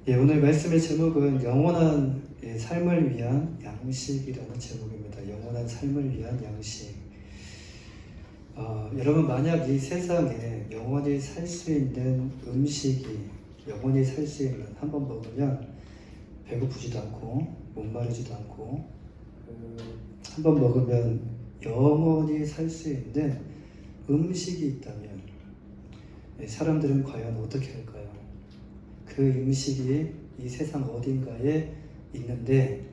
예, 오늘 말씀의 제목은 영원한 삶을 위한 양식이라는 제목입니다. 영원한 삶을 위한 양식. 여러분, 만약 이 세상에 영원히 살 수 있는 음식이 영원히 살 수 있는, 한번 먹으면 배고프지도 않고 목마르지도 않고 한번 먹으면 영원히 살 수 있는 음식이 있다면 사람들은 과연 어떻게 할까요? 그 음식이 이 세상 어딘가에 있는데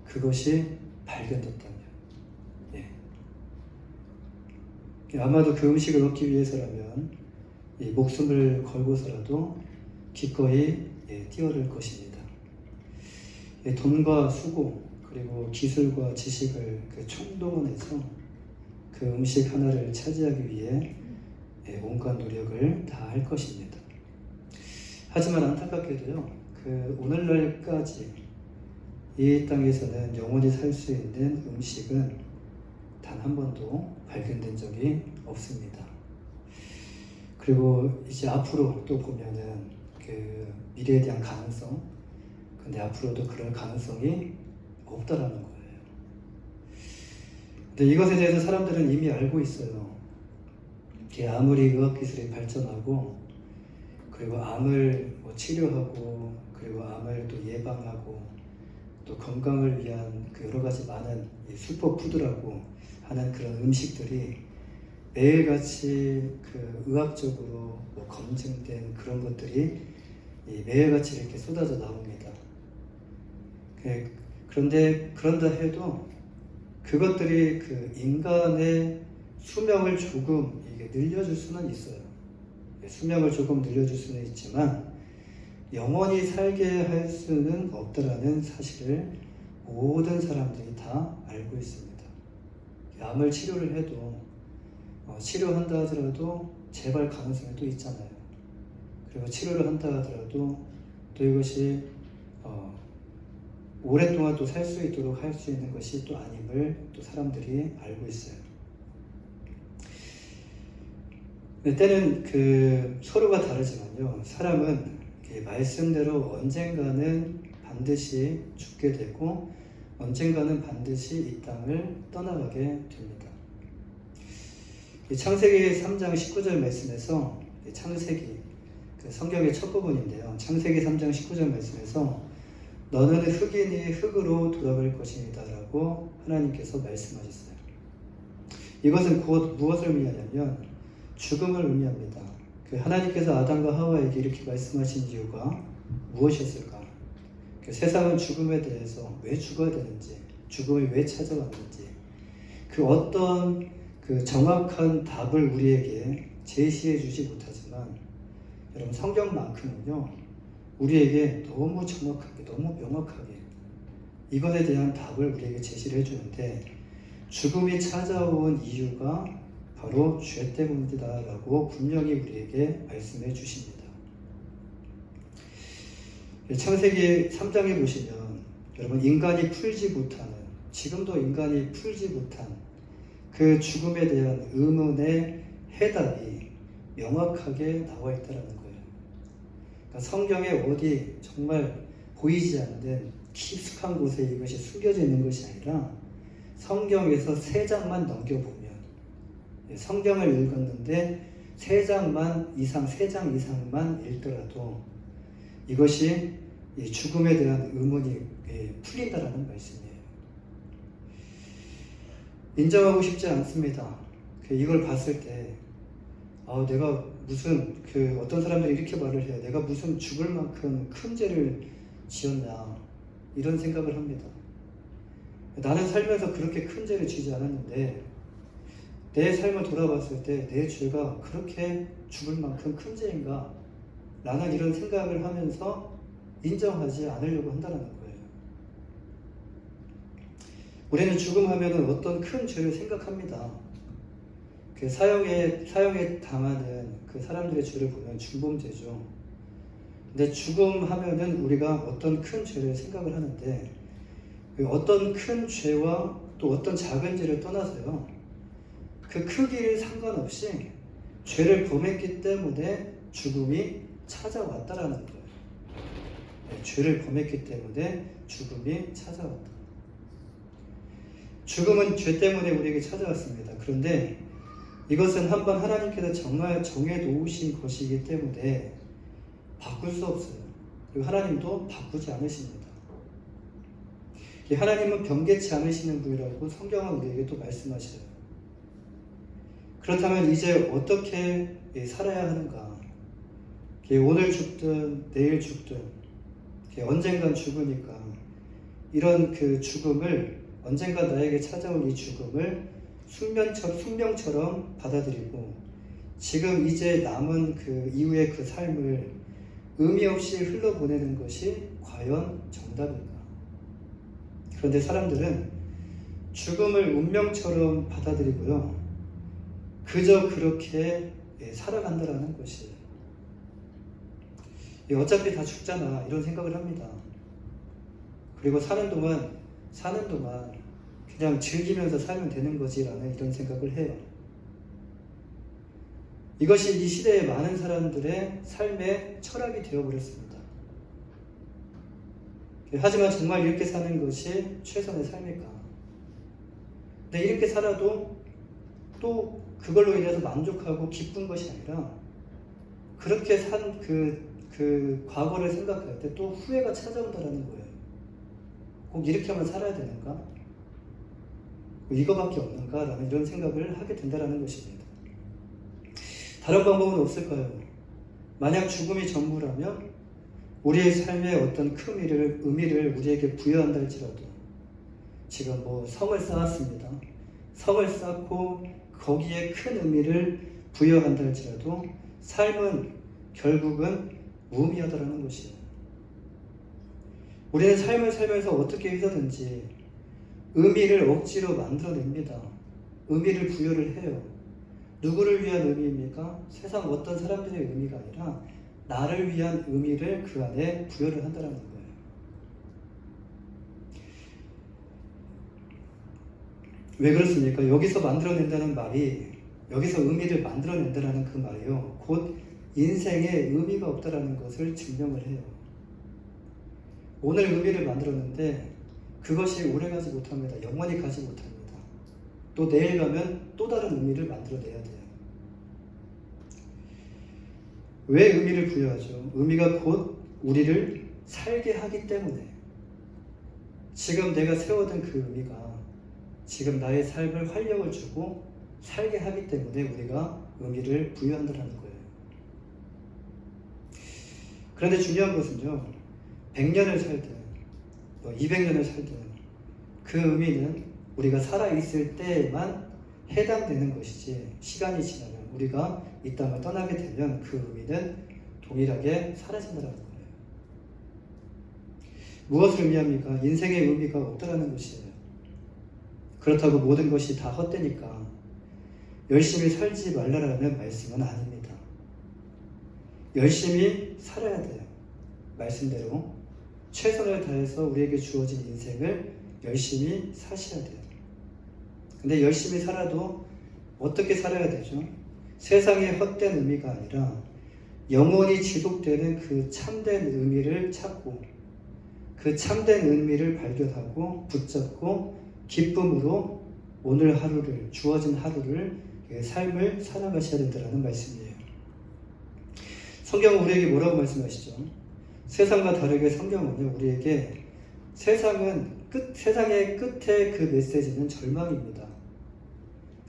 그것이 발견됐다면, 아마도 그 음식을 얻기 위해서라면 목숨을 걸고서라도 기꺼이 뛰어들 것입니다. 돈과 수고 그리고 기술과 지식을 총동원해서 그 음식 하나를 차지하기 위해 온갖 노력을 다 할 것입니다. 하지만 안타깝게도요, 오늘날까지 이 땅에서는 영원히 살 수 있는 음식은 단 한 번도 발견된 적이 없습니다. 그리고 이제 앞으로 또 보면은 미래에 대한 가능성, 근데 앞으로도 그럴 가능성이 없다라는 거예요. 근데 이것에 대해서 사람들은 이미 알고 있어요. 아무리 의학기술이 발전하고 그리고 암을 치료하고 그리고 암을 또 예방하고 또 건강을 위한 여러 가지 많은 슈퍼푸드라고 하는 그런 음식들이 매일같이 의학적으로 검증된 그런 것들이 매일같이 이렇게 쏟아져 나옵니다. 그런데 그런다 해도 그것들이 인간의 수명을 조금 늘려줄 수는 있어요. 수명을 조금 늘려줄 수는 있지만 영원히 살게 할 수는 없다라는 사실을 모든 사람들이 다 알고 있습니다. 암을 치료를 해도 치료한다 하더라도 재발 가능성이 또 있잖아요. 그리고 치료를 한다 하더라도 또 이것이 오랫동안 또 살 수 있도록 할 수 있는 것이 또 아님을 또 사람들이 알고 있어요. 때는 서로가 다르지만요, 사람은 말씀대로 언젠가는 반드시 죽게 되고 언젠가는 반드시 이 땅을 떠나가게 됩니다. 창세기 3장 19절 말씀에서, 창세기 성경의 첫 부분인데요, 창세기 3장 19절 말씀에서 너는 흙이니 흙으로 돌아갈 것입니다 라고 하나님께서 말씀하셨어요. 이것은 곧 무엇을 의미하냐면 죽음을 의미합니다. 하나님께서 아담과 하와에게 이렇게 말씀하신 이유가 무엇이었을까? 세상은 죽음에 대해서 왜 죽어야 되는지, 죽음이 왜 찾아왔는지 어떤 정확한 답을 우리에게 제시해 주지 못하지만 여러분, 성경만큼은요 우리에게 너무 정확하게, 너무 명확하게 이것에 대한 답을 우리에게 제시를 해주는데, 죽음이 찾아온 이유가 바로 죄 때문이다 라고 분명히 우리에게 말씀해 주십니다. 창세기 3장에 보시면 여러분, 인간이 풀지 못하는, 지금도 인간이 풀지 못한 그 죽음에 대한 의문의 해답이 명확하게 나와 있다는 거예요. 그러니까 성경에 어디 정말 보이지 않는 깊숙한 곳에 이것이 숨겨져 있는 것이 아니라 성경에서 3장만 넘겨보면, 성경을 읽었는데 3장 이상만 읽더라도 이것이 죽음에 대한 의문이 풀린다라는 말씀이에요. 인정하고 싶지 않습니다. 이걸 봤을 때 내가 무슨 어떤 사람들이 이렇게 말을 해요. 내가 무슨 죽을 만큼 큰 죄를 지었나, 이런 생각을 합니다. 나는 살면서 그렇게 큰 죄를 지지 않았는데 내 삶을 돌아봤을 때 내 죄가 그렇게 죽을 만큼 큰 죄인가? 라는 이런 생각을 하면서 인정하지 않으려고 한다는 거예요. 우리는 죽음하면 어떤 큰 죄를 생각합니다. 사형에 당하는 사람들의 죄를 보면 중범죄죠. 근데 죽음하면은 우리가 어떤 큰 죄를 생각을 하는데 어떤 큰 죄와 또 어떤 작은 죄를 떠나서요, 크기를 상관없이 죄를 범했기 때문에 죽음이 찾아왔다라는 거예요. 죄를 범했기 때문에 죽음이 찾아왔다. 죽음은 죄 때문에 우리에게 찾아왔습니다. 그런데 이것은 한번 하나님께서 정말 정해놓으신 것이기 때문에 바꿀 수 없어요. 그리고 하나님도 바꾸지 않으십니다. 하나님은 변개치 않으시는 분이라고 성경은 우리에게 또 말씀하셔요. 그렇다면 이제 어떻게 살아야 하는가? 오늘 죽든 내일 죽든 언젠간 죽으니까 이런 그 죽음을, 언젠가 나에게 찾아올 이 죽음을 숙명처럼 받아들이고 지금 이제 남은 그 이후의 그 삶을 의미 없이 흘러보내는 것이 과연 정답인가? 그런데 사람들은 죽음을 운명처럼 받아들이고요, 그저 그렇게 살아간다라는 것이에요. 어차피 다 죽잖아 이런 생각을 합니다. 그리고 사는 동안 그냥 즐기면서 살면 되는 거지라는 이런 생각을 해요. 이것이 이 시대의 많은 사람들의 삶의 철학이 되어버렸습니다. 하지만 정말 이렇게 사는 것이 최선의 삶일까? 근데 이렇게 살아도 또 그걸로 인해서 만족하고 기쁜 것이 아니라 그렇게 산 그 과거를 생각할 때 또 후회가 찾아온다는 거예요. 꼭 이렇게만 살아야 되는가? 이거밖에 없는가? 라는 이런 생각을 하게 된다는 것입니다. 다른 방법은 없을까요? 만약 죽음이 전부라면 우리의 삶에 어떤 큰 의미를 우리에게 부여한다 할지라도, 지금 성을 쌓았습니다. 성을 쌓고 거기에 큰 의미를 부여한다 할지라도 삶은 결국은 무의미하다는 것이에요. 우리는 삶을 살면서 어떻게 해서든지 의미를 억지로 만들어냅니다. 의미를 부여를 해요. 누구를 위한 의미입니까? 세상 어떤 사람들의 의미가 아니라 나를 위한 의미를 그 안에 부여를 한다는 거예요. 왜 그렇습니까? 여기서 만들어낸다는 말이, 여기서 의미를 만들어낸다는 그 말이요, 곧 인생에 의미가 없다는 것을 증명을 해요. 오늘 의미를 만들었는데 그것이 오래가지 못합니다. 영원히 가지 못합니다. 또 내일 가면 또 다른 의미를 만들어내야 돼요. 왜 의미를 부여하죠? 의미가 곧 우리를 살게 하기 때문에, 지금 내가 세워둔 그 의미가 지금 나의 삶을 활력을 주고 살게 하기 때문에 우리가 의미를 부여한다는 거예요. 그런데 중요한 것은요, 100년을 살든 200년을 살든 그 의미는 우리가 살아있을 때에만 해당되는 것이지, 시간이 지나면 우리가 이 땅을 떠나게 되면 그 의미는 동일하게 사라진다는 거예요. 무엇을 의미합니까? 인생의 의미가 없다는 것이에요. 그렇다고 모든 것이 다 헛되니까 열심히 살지 말라라는 말씀은 아닙니다. 열심히 살아야 돼요. 말씀대로 최선을 다해서 우리에게 주어진 인생을 열심히 사셔야 돼요. 근데 열심히 살아도 어떻게 살아야 되죠? 세상의 헛된 의미가 아니라 영원히 지속되는 그 참된 의미를 찾고, 그 참된 의미를 발견하고 붙잡고 기쁨으로 오늘 하루를, 주어진 하루를, 삶을 살아가셔야 된다는 말씀이에요. 성경은 우리에게 뭐라고 말씀하시죠? 세상과 다르게 성경은요, 우리에게 세상의 끝에 그 메시지는 절망입니다.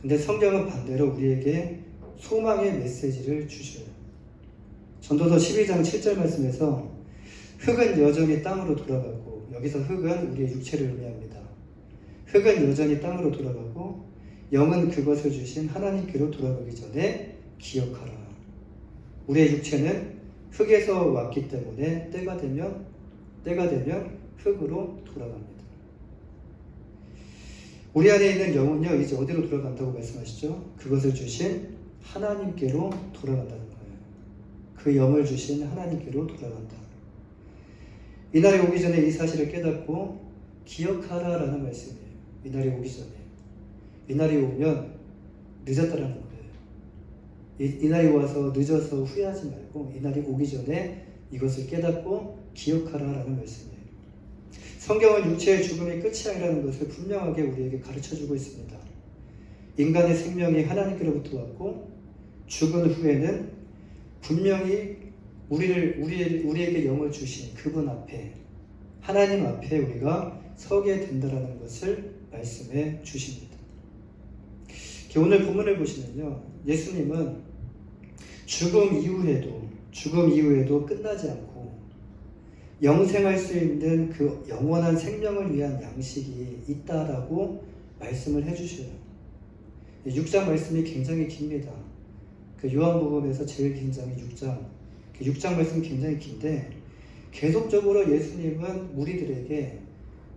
근데 성경은 반대로 우리에게 소망의 메시지를 주셔요. 전도서 12장 7절 말씀에서 흙은 여전히 땅으로 돌아가고, 여기서 흙은 우리의 육체를 의미합니다. 흙은 여전히 땅으로 돌아가고 영은 그것을 주신 하나님께로 돌아가기 전에 기억하라. 우리의 육체는 흙에서 왔기 때문에 때가 되면 흙으로 돌아갑니다. 우리 안에 있는 영은요, 이제 어디로 돌아간다고 말씀하시죠? 그것을 주신 하나님께로 돌아간다는 거예요. 그 영을 주신 하나님께로 돌아간다. 이날이 오기 전에 이 사실을 깨닫고 기억하라라는 말씀이에요. 이날이 오기 전에. 이날이 오면 늦었다라는 거예요. 이날이 와서 늦어서 후회하지 말고 이날이 오기 전에 이것을 깨닫고 기억하라라는 말씀이에요. 성경은 육체의 죽음이 끝이 아니라는 것을 분명하게 우리에게 가르쳐주고 있습니다. 인간의 생명이 하나님께로부터 왔고 죽은 후에는 분명히 우리에게 영을 주신 그분 앞에, 하나님 앞에 우리가 서게 된다라는 것을 말씀해 주십니다. 오늘 본문을 보시면요, 예수님은 죽음 이후에도 끝나지 않고 영생할 수 있는 그 영원한 생명을 위한 양식이 있다라고 말씀을 해주셔요. 6장 말씀이 굉장히 깁니다. 그 요한복음에서 제일 긴 장이 6장. 6장 말씀이 굉장히 긴데 계속적으로 예수님은 무리들에게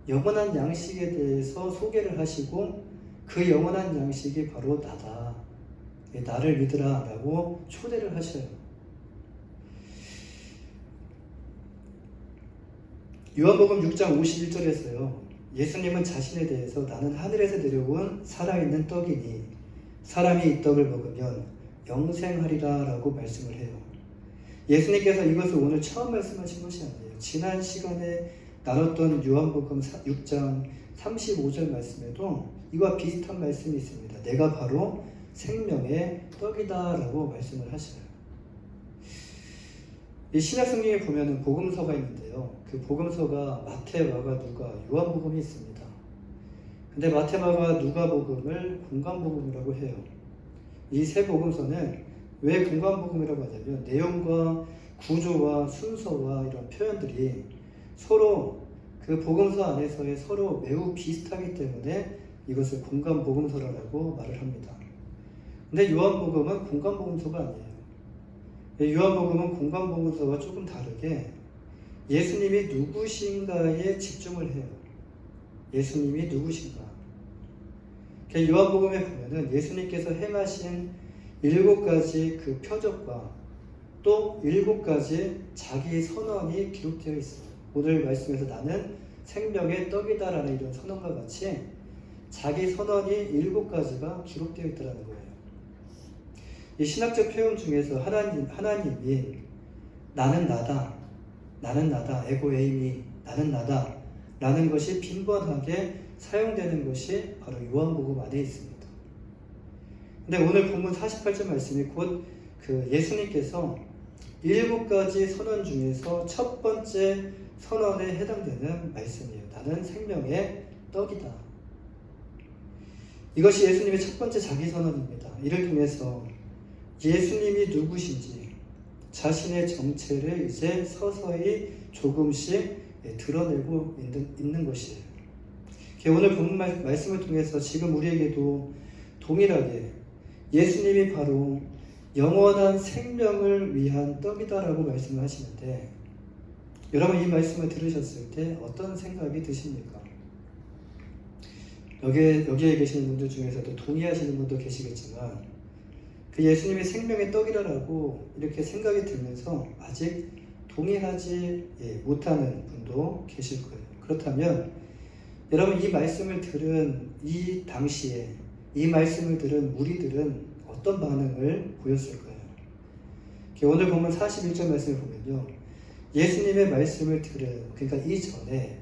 영원한 양식에 대해서 소개를 하시고 그 영원한 양식이 바로 나다. 나를 믿으라 라고 초대를 하셔요. 요한복음 6장 51절에서요. 예수님은 자신에 대해서 나는 하늘에서 내려온 살아있는 떡이니 사람이 이 떡을 먹으면 영생하리라 라고 말씀을 해요. 예수님께서 이것을 오늘 처음 말씀하신 것이 아니에요. 지난 시간에 나눴던 요한복음 6장 35절 말씀에도 이와 비슷한 말씀이 있습니다. 내가 바로 생명의 떡이다 라고 말씀을 하셔요. 이 신약성경에 보면은 복음서가 있는데요. 그 복음서가 마태, 마가, 누가, 요한복음이 있습니다. 근데 마태, 마가, 누가복음을 공관복음이라고 해요. 이 세 복음서는 왜 공관복음이라고 하냐면 내용과 구조와 순서와 이런 표현들이 서로 그 복음서 안에서의 서로 매우 비슷하기 때문에 이것을 공관복음서라고 말을 합니다. 근데 요한복음은 공관복음서가 아니에요. 요한복음은 공관복음서와 조금 다르게 예수님이 누구신가에 집중을 해요. 예수님이 누구신가. 요한복음에 보면은 예수님께서 행하신 7가지 그 표적과 또 7가지 자기 선언이 기록되어 있어요. 오늘 말씀에서 나는 생명의 떡이다라는 이런 선언과 같이 자기 선언이 7가지가 기록되어 있다는 거예요. 이 신학적 표현 중에서 하나님이 나는 나다, 에고 에이미, 나는 나다 라는 것이 빈번하게 사용되는 것이 바로 요한복음 안에 있습니다. 근데 오늘 본문 48절 말씀이 곧 그 예수님께서 7가지 선언 중에서 첫 번째 선언에 해당되는 말씀이에요. 나는 생명의 떡이다. 이것이 예수님의 첫 번째 자기 선언입니다. 이를 통해서 예수님이 누구신지 자신의 정체를 이제 서서히 조금씩 드러내고 있는 것이에요. 오늘 본문 말씀을 통해서 지금 우리에게도 동일하게 예수님이 바로 영원한 생명을 위한 떡이다라고 말씀을 하시는데 여러분 이 말씀을 들으셨을 때 어떤 생각이 드십니까? 여기에 계시는 분들 중에서도 동의하시는 분도 계시겠지만 그 예수님이 생명의 떡이라고 이렇게 생각이 들면서 아직 동의하지 못하는 분도 계실 거예요. 그렇다면 여러분 이 말씀을 들은 이 당시에 이 말씀을 들은 무리들은 어떤 반응을 보였을까요? 오늘 보면 41절 말씀을 보면요. 예수님의 말씀을 들은 그러니까 이전에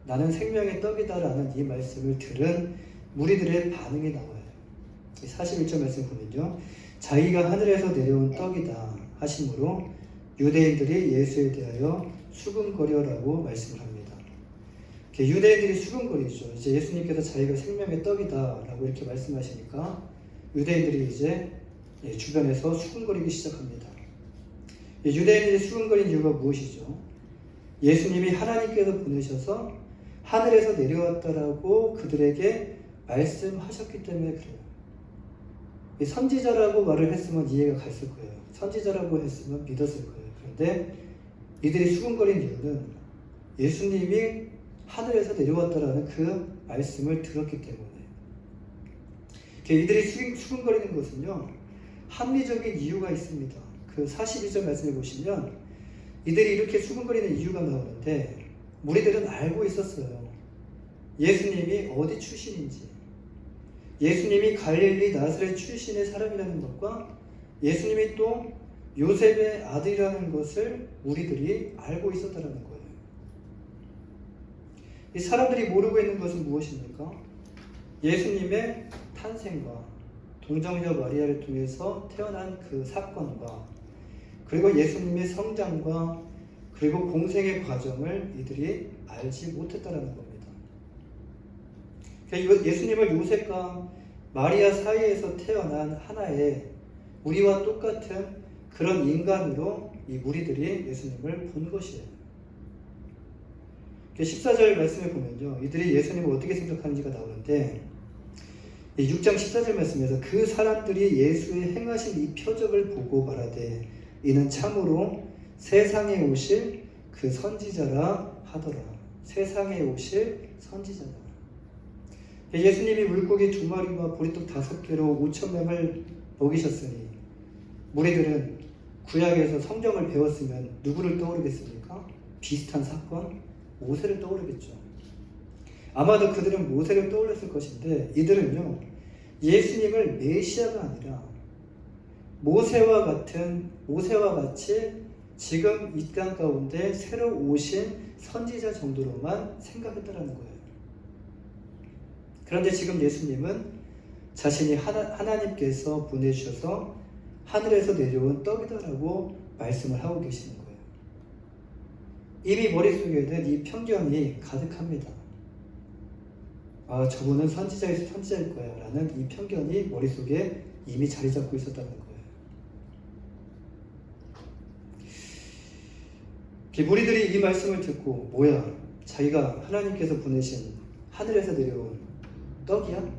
나는 생명의 떡이다라는 이 말씀을 들은 무리들의 반응이 나와요. 41절 말씀 보면요. 자기가 하늘에서 내려온 떡이다 하심으로 유대인들이 예수에 대하여 수군거려라고 말씀을 합니다. 유대인들이 수군거리죠. 이제 예수님께서 자기가 생명의 떡이다 라고 이렇게 말씀하시니까 유대인들이 이제 주변에서 수군거리기 시작합니다. 유대인들이 수군거린 이유가 무엇이죠? 예수님이 하나님께서 보내셔서 하늘에서 내려왔다라고 그들에게 말씀하셨기 때문에 그래요. 선지자라고 말을 했으면 이해가 갔을 거예요. 선지자라고 했으면 믿었을 거예요. 그런데 이들이 수군거린 이유는 예수님이 하늘에서 내려왔다라는 그 말씀을 들었기 때문에 이들이 수군거리는 것은요 합리적인 이유가 있습니다. 그 42절 말씀을 보시면 이들이 이렇게 수군거리는 이유가 나오는데 무리들은 알고 있었어요. 예수님이 어디 출신인지, 예수님이 갈릴리 나사렛 출신의 사람이라는 것과 예수님이 또 요셉의 아들이라는 것을 우리들이 알고 있었다는 거예요. 이 사람들이 모르고 있는 것은 무엇입니까? 예수님의 탄생과 동정녀 마리아를 통해서 태어난 그 사건과 그리고 예수님의 성장과 그리고 공생의 과정을 이들이 알지 못했다는 겁니다. 그러니까 예수님을 요셉과 마리아 사이에서 태어난 하나의 우리와 똑같은 그런 인간으로 이 우리들이 예수님을 본 것이에요. 14절 말씀을 보면요, 이들이 예수님을 어떻게 생각하는지가 나오는데, 6장 14절 말씀에서 그 사람들이 예수의 행하신 이 표적을 보고 말하되 이는 참으로 세상에 오실 그 선지자라 하더라. 세상에 오실 선지자라. 예수님이 물고기 2마리와 보리떡 5개로 5,000명을 먹이셨으니 무리들은 구약에서 성경을 배웠으면 누구를 떠오르겠습니까? 비슷한 사건, 모세를 떠오르겠죠. 아마도 그들은 모세를 떠올렸을 것인데 이들은요, 예수님을 메시아가 아니라 모세와 같이 지금 이 땅 가운데 새로 오신 선지자 정도로만 생각했다는 거예요. 그런데 지금 예수님은 자신이 하나님께서 보내주셔서 하늘에서 내려온 떡이다라고 말씀을 하고 계시는 거예요. 이미 머릿속에는 이 편견이 가득합니다. 아, 저분은 선지자에서 선지자일 거야 라는 이 편견이 머릿속에 이미 자리 잡고 있었다는 거예요. 무리들이 이 말씀을 듣고 뭐야, 자기가 하나님께서 보내신 하늘에서 내려온 떡이야?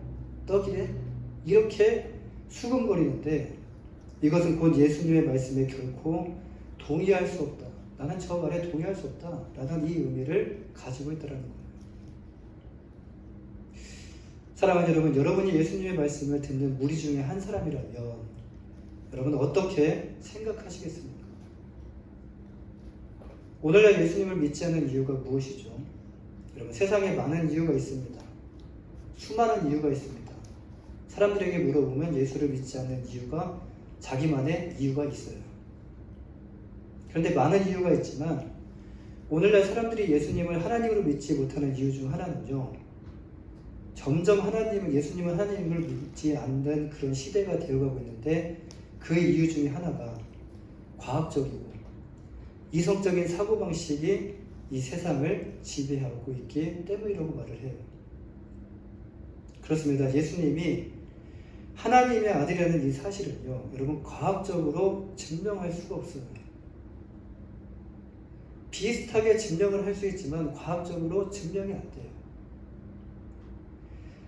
떡이래? 이렇게 수근거리는데 이것은 곧 예수님의 말씀에 결코 동의할 수 없다. 나는 저 말에 동의할 수 없다. 라는 이 의미를 가지고 있다는 거예요. 사랑하는 여러분, 여러분이 예수님의 말씀을 듣는 무리 중에 한 사람이라면 여러분 어떻게 생각하시겠습니까? 오늘날 예수님을 믿지 않는 이유가 무엇이죠? 여러분, 세상에 많은 이유가 있습니다. 수많은 이유가 있습니다. 사람들에게 물어보면 예수를 믿지 않는 이유가 자기만의 이유가 있어요. 그런데 많은 이유가 있지만 오늘날 사람들이 예수님을 하나님으로 믿지 못하는 이유 중 하나는요, 점점 예수님은 하나님을 믿지 않는 그런 시대가 되어가고 있는데 그 이유 중에 하나가 과학적이고 이성적인 사고방식이 이 세상을 지배하고 있기 때문이라고 말을 해요. 그렇습니다. 예수님이 하나님의 아들이라는 이 사실은요, 여러분 과학적으로 증명할 수가 없어요. 비슷하게 증명을 할 수 있지만 과학적으로 증명이 안 돼요.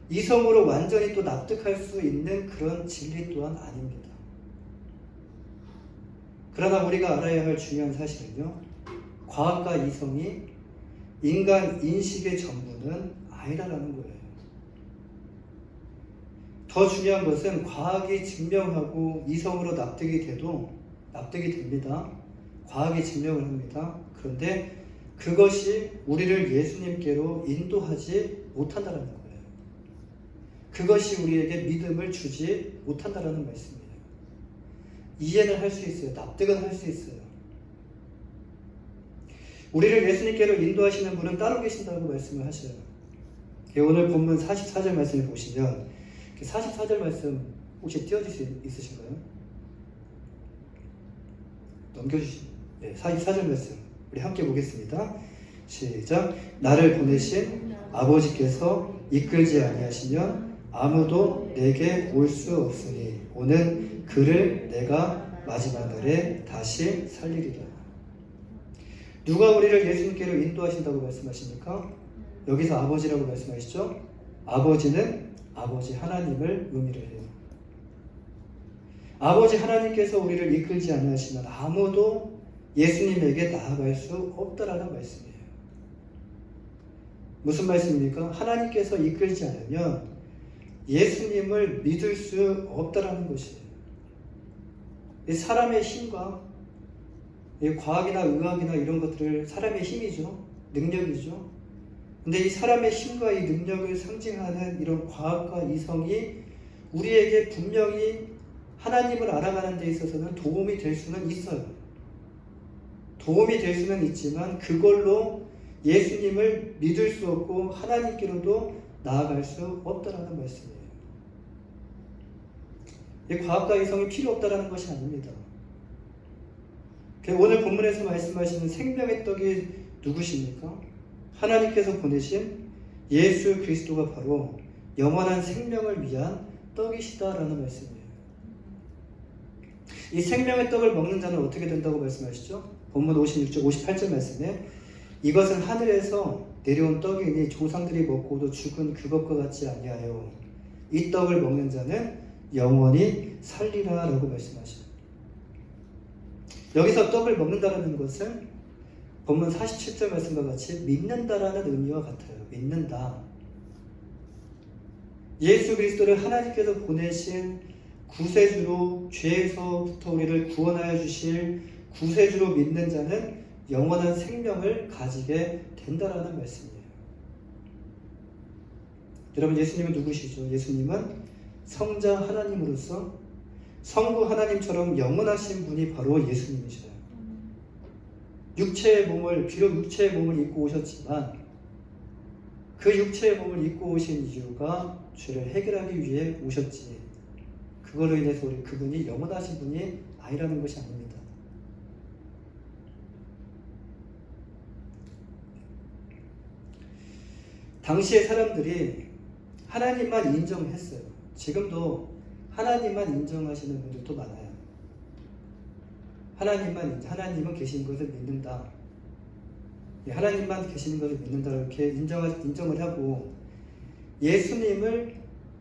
이성으로 완전히 또 납득할 수 있는 그런 진리 또한 아닙니다. 그러나 우리가 알아야 할 중요한 사실은요, 과학과 이성이 인간 인식의 전부는 아니라는 거예요. 더 중요한 것은 과학이 증명하고 이성으로 납득이 됩니다. 과학이 증명을 합니다. 그런데 그것이 우리를 예수님께로 인도하지 못한다는 거예요. 그것이 우리에게 믿음을 주지 못한다는 말씀이에요. 이해는 할 수 있어요. 납득은 할 수 있어요. 우리를 예수님께로 인도하시는 분은 따로 계신다고 말씀을 하셔요. 오늘 본문 44절 말씀을 보시면 44절 말씀 혹시 띄워줄 수 있으신가요? 넘겨주시면 44절 말씀 우리 함께 보겠습니다. 시작. 나를 보내신 아버지께서 이끌지 아니하시면 아무도 내게 올 수 없으니 오는 그를 내가 마지막 날에 다시 살리리라. 누가 우리를 예수님께로 인도하신다고 말씀하십니까? 여기서 아버지라고 말씀하시죠? 아버지는 아버지 하나님을 의미를 해요. 아버지 하나님께서 우리를 이끌지 않으시면 아무도 예수님에게 나아갈 수 없다라는 말씀이에요. 무슨 말씀입니까? 하나님께서 이끌지 않으면 예수님을 믿을 수 없다라는 것이에요. 사람의 힘과 과학이나 의학이나 이런 것들을 사람의 힘이죠. 능력이죠. 근데 이 사람의 힘과 이 능력을 상징하는 이런 과학과 이성이 우리에게 분명히 하나님을 알아가는 데 있어서는 도움이 될 수는 있어요. 도움이 될 수는 있지만 그걸로 예수님을 믿을 수 없고 하나님께로도 나아갈 수 없다라는 말씀이에요. 과학과 이성이 필요 없다라는 것이 아닙니다. 오늘 본문에서 말씀하시는 생명의 떡이 누구십니까? 하나님께서 보내신 예수 그리스도가 바로 영원한 생명을 위한 떡이시다라는 말씀이에요. 이 생명의 떡을 먹는 자는 어떻게 된다고 말씀하시죠? 본문 56절 58절 말씀에 이것은 하늘에서 내려온 떡이니 조상들이 먹고도 죽은 그것과 같지 아니하여 이 떡을 먹는 자는 영원히 살리라 라고 말씀하셔요. 여기서 떡을 먹는다라는 것은 본문 47절 말씀과 같이 믿는다라는 의미와 같아요. 믿는다. 예수 그리스도를 하나님께서 보내신 구세주로 죄에서부터 우리를 구원하여 주실 구세주로 믿는 자는 영원한 생명을 가지게 된다라는 말씀이에요. 여러분, 예수님은 누구시죠? 예수님은 성자 하나님으로서 성부 하나님처럼 영원하신 분이 바로 예수님이셔요. 비록 육체의 몸을 입고 오셨지만 그 육체의 몸을 입고 오신 이유가 죄를 해결하기 위해 오셨지, 그걸로 인해서 우리 그분이 영원하신 분이 아니라는 것이 아닙니다. 당시의 사람들이 하나님만 인정했어요. 지금도 하나님만 인정하시는 분들도 많아요. 하나님은 계신 것을 믿는다. 하나님만 계시는 것을 믿는다. 이렇게 인정을 하고 예수님을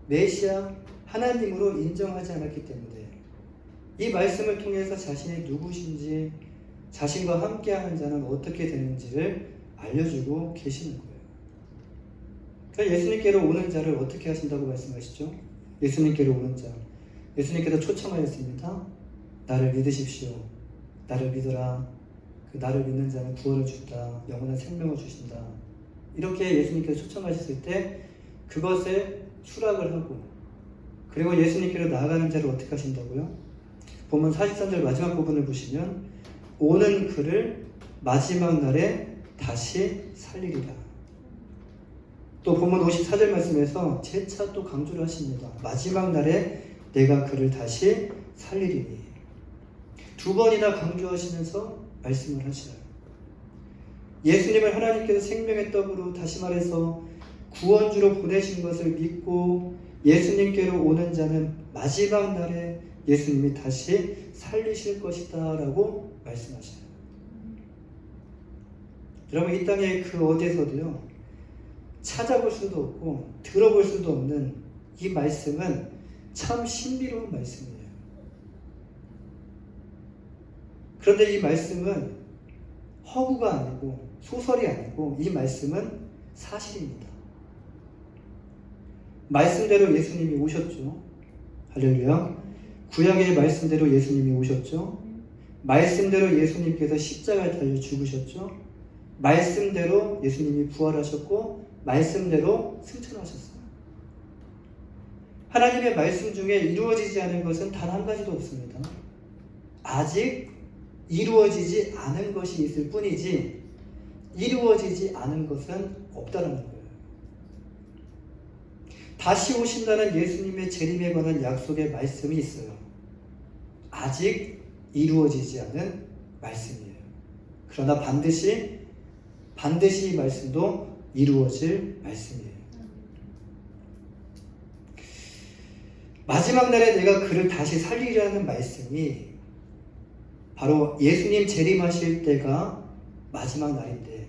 메시아 하나님으로 인정하지 않았기 때문에 이 말씀을 통해서 자신이 누구신지, 자신과 함께하는 자는 어떻게 되는지를 알려주고 계시는 거예요. 그러니까 예수님께로 오는 자를 어떻게 하신다고 말씀하시죠? 예수님께로 오는 자, 예수님께서 초청하였습니다. 나를 믿으십시오. 나를 믿어라. 그 나를 믿는 자는 구원을 준다. 영원한 생명을 주신다. 이렇게 예수님께서 초청하셨을 때 그것에 수락을 하고, 그리고 예수님께로 나아가는 자를 어떻게 하신다고요? 본문 43절 마지막 부분을 보시면 오는 그를 마지막 날에 다시 살리리라. 또 본문 54절 말씀에서 재차 또 강조를 하십니다. 마지막 날에 내가 그를 다시 살리리니. 두 번이나 강조하시면서 말씀을 하셔요. 예수님을 하나님께서 생명의 떡으로, 다시 말해서 구원주로 보내신 것을 믿고 예수님께로 오는 자는 마지막 날에 예수님이 다시 살리실 것이다 라고 말씀하셔요. 여러분, 이 땅에 그 어디에서도요 찾아볼 수도 없고 들어볼 수도 없는 이 말씀은 참 신비로운 말씀이에요. 그런데 이 말씀은 허구가 아니고 소설이 아니고 이 말씀은 사실입니다. 말씀대로 예수님이 오셨죠. 할렐루야. 구약의 말씀대로 예수님이 오셨죠. 말씀대로 예수님께서 십자가에 달려 죽으셨죠. 말씀대로 예수님이 부활하셨고 말씀대로 승천하셨어요. 하나님의 말씀 중에 이루어지지 않은 것은 단 한 가지도 없습니다. 아직 이루어지지 않은 것이 있을 뿐이지 이루어지지 않은 것은 없다는 거예요. 다시 오신다는 예수님의 재림에 관한 약속의 말씀이 있어요. 아직 이루어지지 않은 말씀이에요. 그러나 반드시 이 말씀도 이루어질 말씀이에요. 마지막 날에 내가 그를 다시 살리리라는 말씀이 바로 예수님 재림하실 때가 마지막 날인데,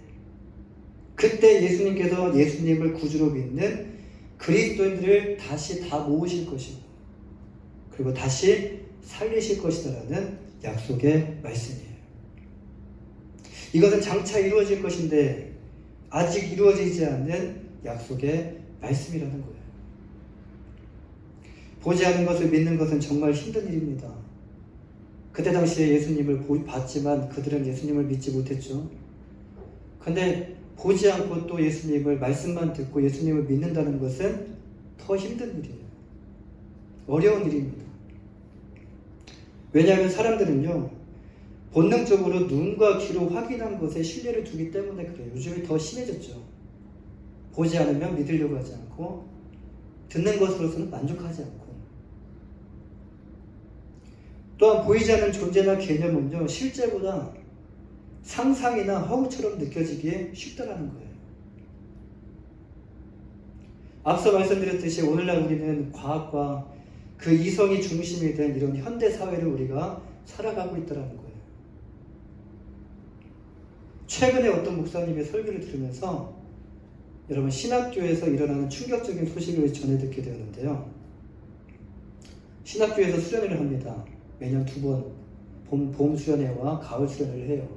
그때 예수님께서 예수님을 구주로 믿는 그리스도인들을 다시 다 모으실 것이고 그리고 다시 살리실 것이다라는 약속의 말씀이에요. 이것은 장차 이루어질 것인데 아직 이루어지지 않는 약속의 말씀이라는 거예요. 보지 않은 것을 믿는 것은 정말 힘든 일입니다. 그때 당시에 예수님을 봤지만 그들은 예수님을 믿지 못했죠. 그런데 보지 않고 또 예수님을 말씀만 듣고 예수님을 믿는다는 것은 더 힘든 일이에요. 어려운 일입니다. 왜냐하면 사람들은요, 본능적으로 눈과 귀로 확인한 것에 신뢰를 두기 때문에 그래요. 요즘에 더 심해졌죠. 보지 않으면 믿으려고 하지 않고, 듣는 것으로서는 만족하지 않고, 또한 보이지 않는 존재나 개념은요, 실제보다 상상이나 허구처럼 느껴지기에 쉽다라는 거예요. 앞서 말씀드렸듯이 오늘날 우리는 과학과 그 이성이 중심이 된 이런 현대 사회를 우리가 살아가고 있다는 거예요. 최근에 어떤 목사님의 설교를 들으면서 여러분 신학교에서 일어나는 충격적인 소식을 전해 듣게 되었는데요. 신학교에서 수련회를 합니다. 매년 2번 봄 수련회와 가을 수련회를 해요.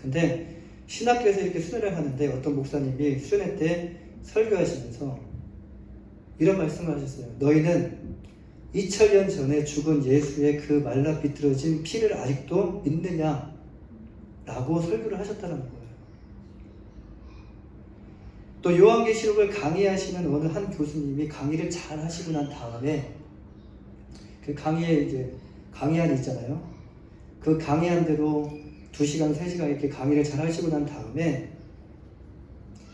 근데 신학교에서 이렇게 수련회를 하는데 어떤 목사님이 수련회 때 설교하시면서 이런 말씀을 하셨어요. 너희는 2000년 전에 죽은 예수의 그 말라 비틀어진 피를 아직도 믿느냐? 라고 설교를 하셨다는 거예요. 또 요한계시록을 강의하시는 어느 한 교수님이 강의를 잘 하시고 난 다음에 그 강의에 이제 강의안이 있잖아요. 그 강의안대로 2시간, 3시간 이렇게 강의를 잘 하시고 난 다음에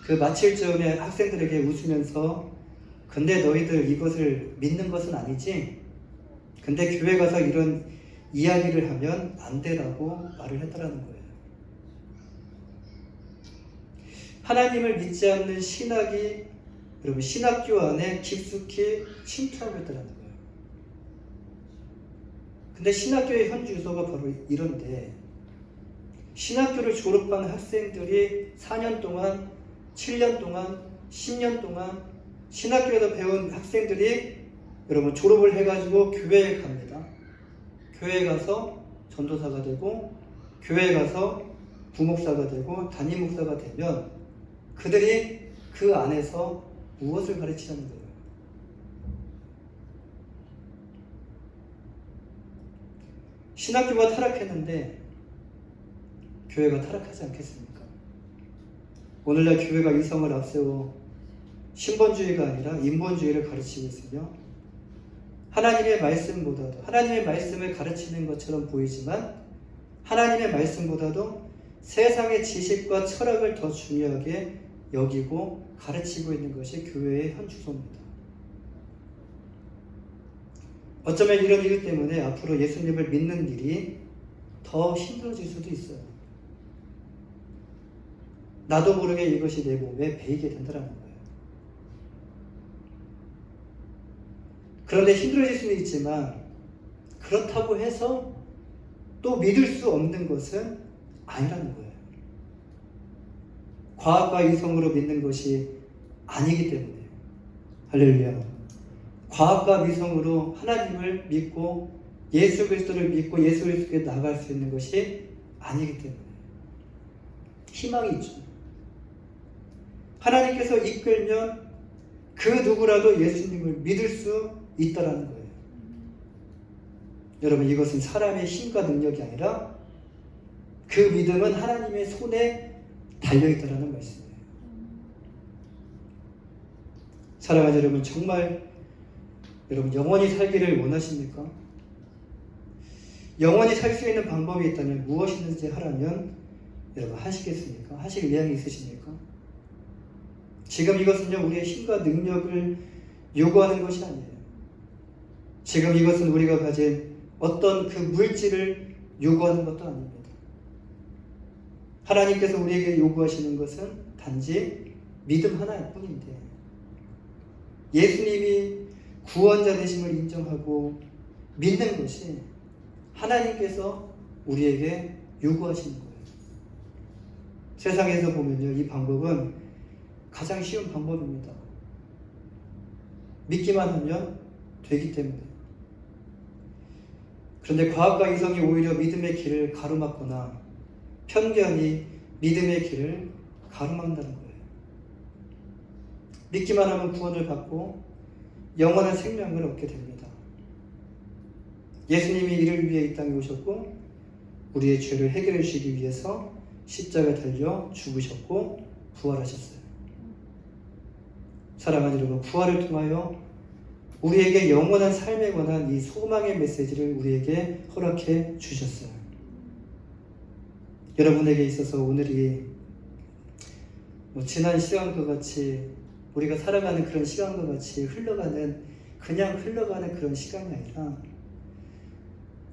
그 마칠 즈음에 학생들에게 웃으면서 근데 너희들 이것을 믿는 것은 아니지? 근데 교회 가서 이런 이야기를 하면 안 되라고 말을 했다라는 거예요. 하나님을 믿지 않는 신학이 여러분 신학교 안에 깊숙이 침투하고 있다는 거예요. 근데 신학교의 현 주소가 바로 이런데 신학교를 졸업한 학생들이 4년 동안, 7년 동안, 10년 동안 신학교에서 배운 학생들이 여러분 졸업을 해가지고 교회에 갑니다. 교회에 가서 전도사가 되고 교회에 가서 부목사가 되고 담임 목사가 되면 그들이 그 안에서 무엇을 가르치는 거예요? 신학교가 타락했는데 교회가 타락하지 않겠습니까? 오늘날 교회가 이성을 앞세워 신본주의가 아니라 인본주의를 가르치고 있으며 하나님의 말씀보다도 하나님의 말씀을 가르치는 것처럼 보이지만 하나님의 말씀보다도 세상의 지식과 철학을 더 중요하게 여기고 가르치고 있는 것이 교회의 현 주소입니다. 어쩌면 이런 이유 때문에 앞으로 예수님을 믿는 일이 더 힘들어질 수도 있어요. 나도 모르게 이것이 내 몸에 배이게 된다는 거예요. 그런데 힘들어질 수는 있지만 그렇다고 해서 또 믿을 수 없는 것은 아니라는 거예요. 과학과 이성으로 믿는 것이 아니기 때문에 할렐루야. 과학과 이성으로 하나님을 믿고 예수 그리스도를 믿고 예수 그리스도에 나아갈 수 있는 것이 아니기 때문에 희망이 있죠. 하나님께서 이끌면 그 누구라도 예수님을 믿을 수 있다라는 거예요. 여러분 이것은 사람의 힘과 능력이 아니라 그 믿음은 하나님의 손에 달려있다라는 말씀이에요. 사랑하는 여러분 정말 여러분 영원히 살기를 원하십니까? 영원히 살 수 있는 방법이 있다면 무엇이든지 하라면 여러분 하시겠습니까? 하실 의향이 있으십니까? 지금 이것은요 우리의 힘과 능력을 요구하는 것이 아니에요. 지금 이것은 우리가 가진 어떤 그 물질을 요구하는 것도 아닙니다. 하나님께서 우리에게 요구하시는 것은 단지 믿음 하나일 뿐인데 예수님이 구원자 되심을 인정하고 믿는 것이 하나님께서 우리에게 요구하시는 거예요. 세상에서 보면요 이 방법은 가장 쉬운 방법입니다. 믿기만 하면 되기 때문에. 그런데 과학과 이성이 오히려 믿음의 길을 가로막거나 편견이 믿음의 길을 가로막는다는 거예요. 믿기만 하면 구원을 받고 영원한 생명을 얻게 됩니다. 예수님이 이를 위해 이 땅에 오셨고 우리의 죄를 해결해 주시기 위해서 십자가에 달려 죽으셨고 부활하셨어요. 사랑하는 여러분, 부활을 통하여 우리에게 영원한 삶에 관한 이 소망의 메시지를 우리에게 허락해 주셨어요. 여러분에게 있어서 오늘이 지난 시간과 같이 우리가 살아가는 그런 시간과 같이 그냥 흘러가는 그런 시간이 아니라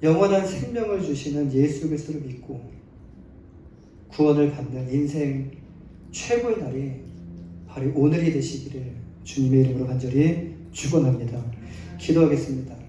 영원한 생명을 주시는 예수 그리스도를 믿고 구원을 받는 인생 최고의 날이 바로 오늘이 되시기를 주님의 이름으로 간절히 축원합니다. 기도하겠습니다.